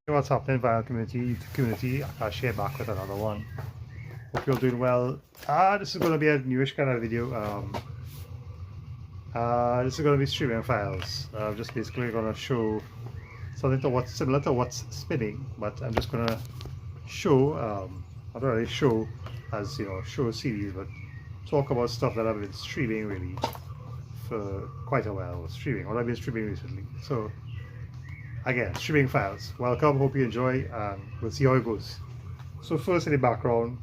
What's happening via community. I'll share back with another one. Hope you're doing well. This is going to be a newish kind of video. This is going to be streaming files. Just basically going to show something to what's similar to what's spinning, but I'm just going to show, not really show as show series, but talk about stuff that I've been streaming really for quite a while. What I've been streaming recently. So again, streaming files. Welcome, hope you enjoy, and we'll see how it goes. So first in the background,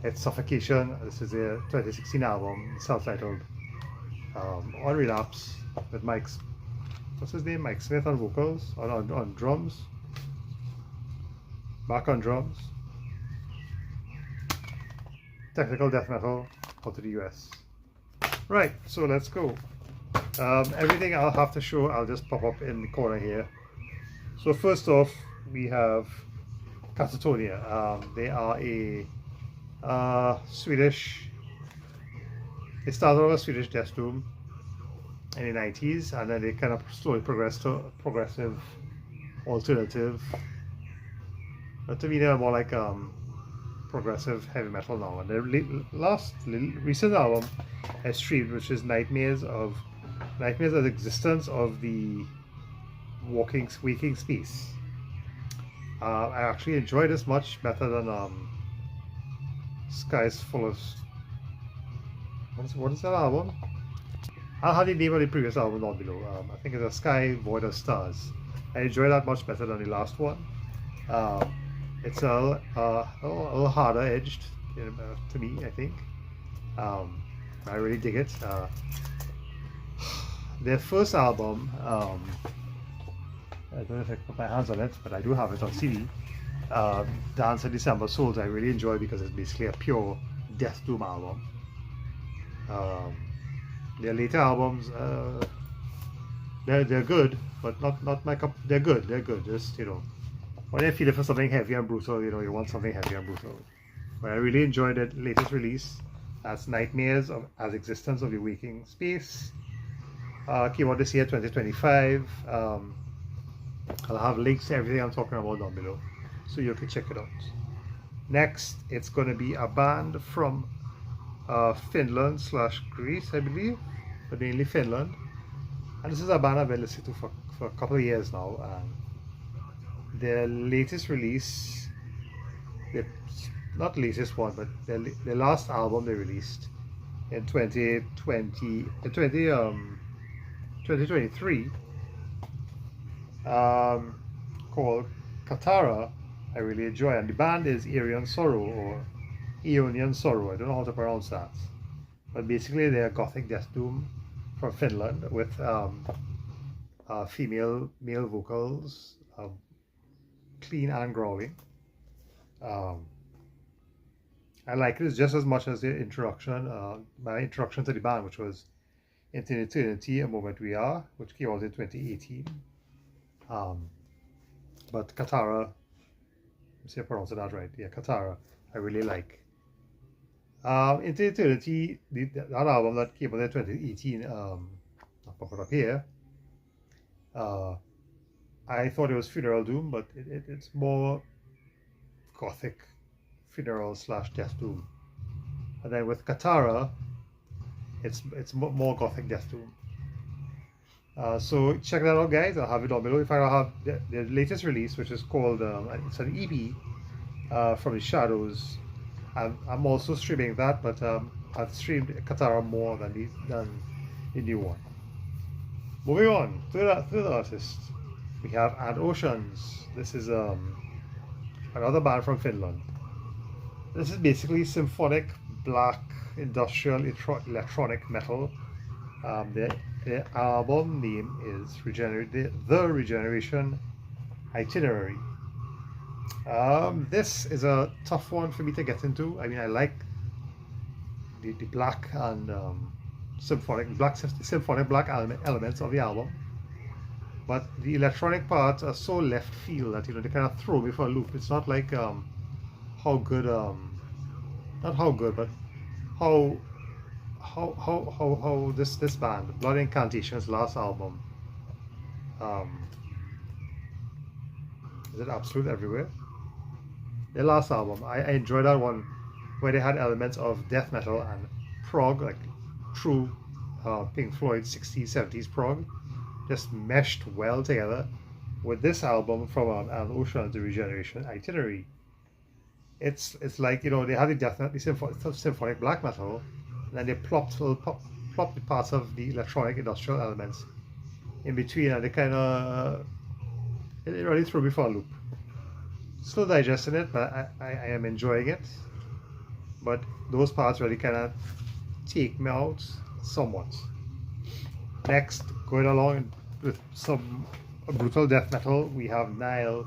it's Suffocation. This is a 2016 album, self-titled, on Relapse, with Mike's, what's his name? Mike Smith on vocals, on drums. Back on drums. Technical death metal, out to the US. Right, so let's go. Everything I'll have to show, I'll just pop up in the corner here. So first off, we have Katatonia. They are a Swedish. They started off a Swedish death doom in the 90s, and then they kind of slowly progressed to progressive, alternative. But to me, they're more like progressive heavy metal now. And their recent album I streamed, which is Nightmares of the Existence of the Waking Space. I actually enjoy this much better than Skies Full of... What is that album? I'll have the name of the previous album down below. I think it's A Sky Void of Stars. I enjoy that much better than the last one. It's a little harder edged to me, I think. I really dig it. Their first album, I don't know if I can put my hands on it, but I do have it on CD. Dance of December Souls, I really enjoy because it's basically a pure death doom album. Their later albums, they're good, but not my cup. They're good. Just when you're feeling for something heavy and brutal, you want something heavy and brutal. But I really enjoyed the latest release. That's Nightmares as Existence of the Waking Space. Came out this year, 2025. I'll have links to everything I'm talking about down below, so you can check it out. Next, it's going to be a band from Finland / Greece, I believe, but mainly Finland. And this is a band I've been listening to for a couple of years now. And their latest release, not latest one, but their last album they released in 2023, called Katara. I really enjoy, and the band is Aeonian Sorrow or Aeonian Sorrow. I don't know how to pronounce that, but basically they're gothic death doom from Finland with male vocals, clean and growling. I like it just as much as the introduction, my introduction to the band, which was Into Eternity, A Moment We Are, which came out in 2018. But Katara, see if I pronounce that right. Yeah, Katara, I really like. Into Eternity, that album that came out in 2018, I'll pop it up here. I thought it was funeral doom, but it's more gothic funeral / death doom. And then with Katara, it's more gothic death doom. So check that out, guys. I'll have it down below. In fact, I'll have the latest release, which is called it's an EP from the Shadows. I'm also streaming that, but I've streamed Katara more than the new one. Moving on to the artist, we have And Oceans. This is another band from Finland. This is basically symphonic black industrial electronic metal. The album name is The Regeneration Itinerary. This is a tough one for me to get into. I mean, I like the black and symphonic black elements of the album, but the electronic parts are so left field that they kind of throw me for a loop. It's not like how good, not how good, but how this band, Blood Incantation's last album, Is it Absolute Everywhere? Their last album, I enjoyed that one where they had elements of death metal and prog, like true Pink Floyd 60s, 70s prog, just meshed well together with this album from an Ocean to Regeneration, Itinerary. It's like, they have the symphonic black metal, and then they plopped the parts of the electronic industrial elements in between, and they kind of it really threw me for a loop. Still digesting it, but I am enjoying it. But those parts really kind of take me out somewhat. Next, going along with some brutal death metal, we have Nile,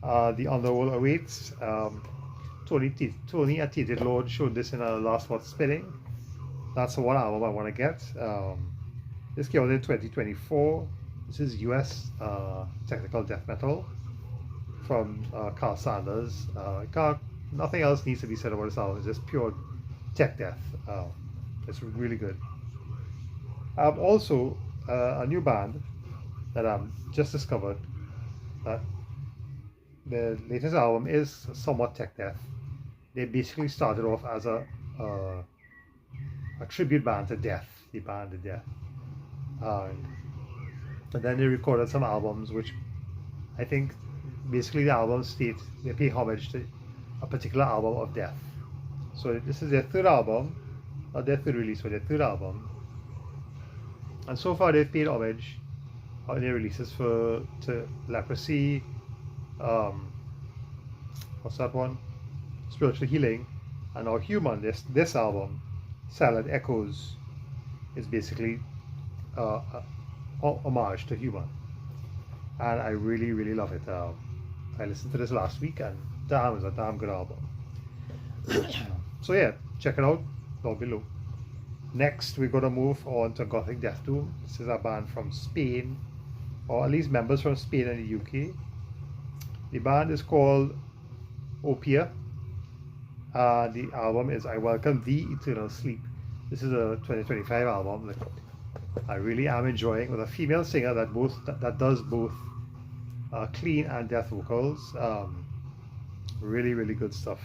The Underworld Awaits. Tony at Tainted Lord showed this in our last What's Spinning. That's the one album I want to get. This came out in 2024. This is US technical death metal from Carl Sanders. Nothing else needs to be said about this album. It's just pure tech death. It's really good. Also, a new band that I've just discovered. The latest album is somewhat tech death. They basically started off as a tribute band to Death, the band to Death. And then they recorded some albums, which I think basically the albums state they pay homage to a particular album of Death. So this is their third album, not their third release, but their third album. And so far they've paid homage on their releases to Leprosy, what's that one? Spiritual Healing, and now Human. This album, Silent Echoes, is basically homage to Human, and I really, really love it. I listened to this last week, and damn, it's a damn good album. So yeah, check it out down below. Next, we're gonna move on to Gothic Death Doom. This is a band from Spain, or at least members from Spain and the UK. The band is called Opia. The album is I Welcome Thee, Eternal Sleep. This is a 2025 album that I really am enjoying, with a female singer that does both clean and death vocals. Really, really good stuff.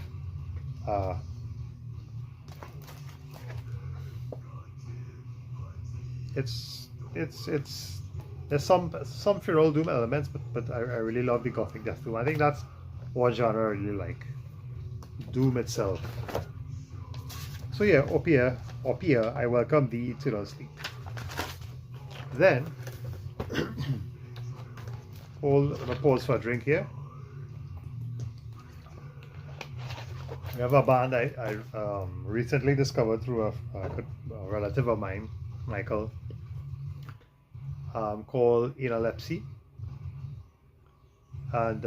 It's there's some feral doom elements, but I really love the Gothic Death Doom. I think that's one genre I really like. Doom itself. So yeah, Opia, I Welcome Thee, Eternal Sleep. Then hold a pause for a drink here. We have a band I recently discovered through a relative of mine, Michael, called Analepsy, and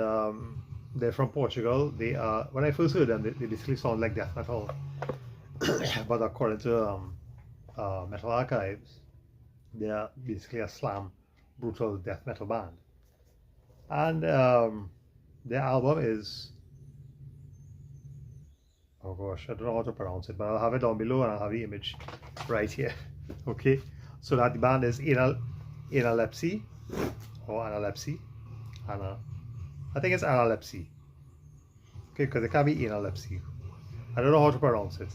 they're from Portugal. They when I first heard them, they basically sound like death metal, but according to Metal Archives, they are basically a slam, brutal death metal band. And their album is, oh gosh, I don't know how to pronounce it, but I'll have it down below and I'll have the image right here. Okay, so that the band is Analepsy, or Analepsy, I think it's Analepsy. Okay, because it can be Analepsy. I don't know how to pronounce it.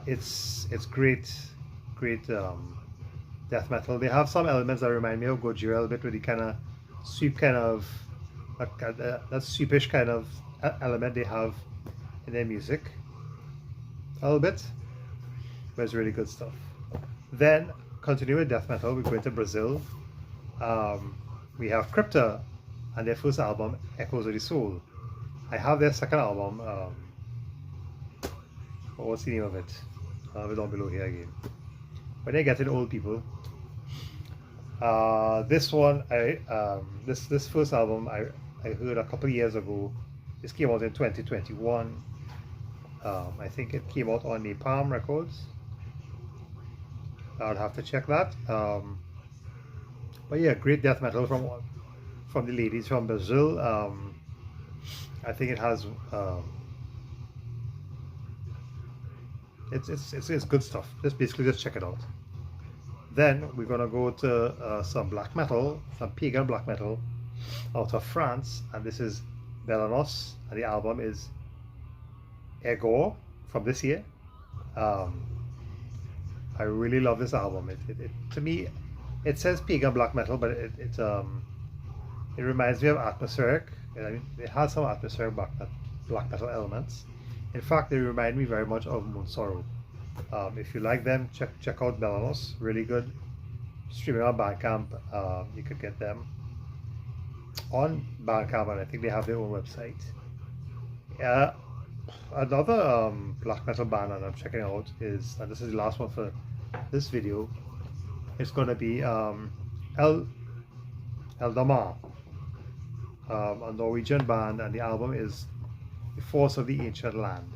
It's great death metal. They have some elements that remind me of Gojira a little bit, with the kind of sweep, kind of that sweepish kind of element they have in their music a little bit, but it's really good stuff. Then continue with death metal. We go into Brazil. We have Crypta and their first album, Echoes of the Soul. I have their second album. What's the name of it? I'll have it down below here again. When they get in old people. This one, this first album I heard a couple of years ago. This came out in 2021. I think it came out on Napalm Records. I'll have to check that. But yeah, great death metal from the ladies from Brazil. I think it has it's good stuff. Just check it out. Then we're gonna go to some black metal, some pagan black metal out of France, and this is Belenos, and the album is Egor from this year. I really love this album. It to me, it says pagan black metal, but it reminds me of atmospheric. It has some atmospheric black metal elements. In fact, they remind me very much of Moon Sorrow. If you like them, check out Belenos. Really good. Streaming on Bandcamp. You could get them on Bandcamp, and I think they have their own website. Another black metal band that I'm checking out is, and this is the last one for this video, it's going to be Eldamar, a Norwegian band, and the album is The Force of the Ancient Land.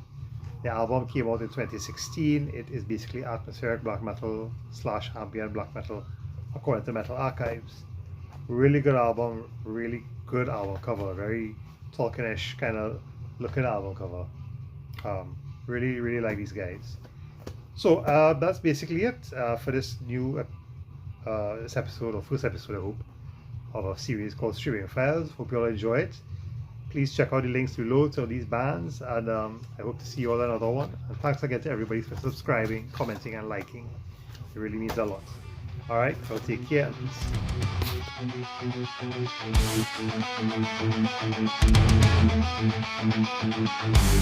The album came out in 2016. It is basically atmospheric black metal / ambient black metal according to Metal Archives. Really good album, really good album cover, very Tolkien-ish kind of looking album cover. Really like these guys. So that's basically it for this new this episode, or first episode I hope, of a series called Streaming Files. Hope you all enjoy it. Please check out the links below to these bands, and I hope to see you all in another one. And thanks again to everybody for subscribing, commenting, and liking. It really means a lot. Alright, so take care.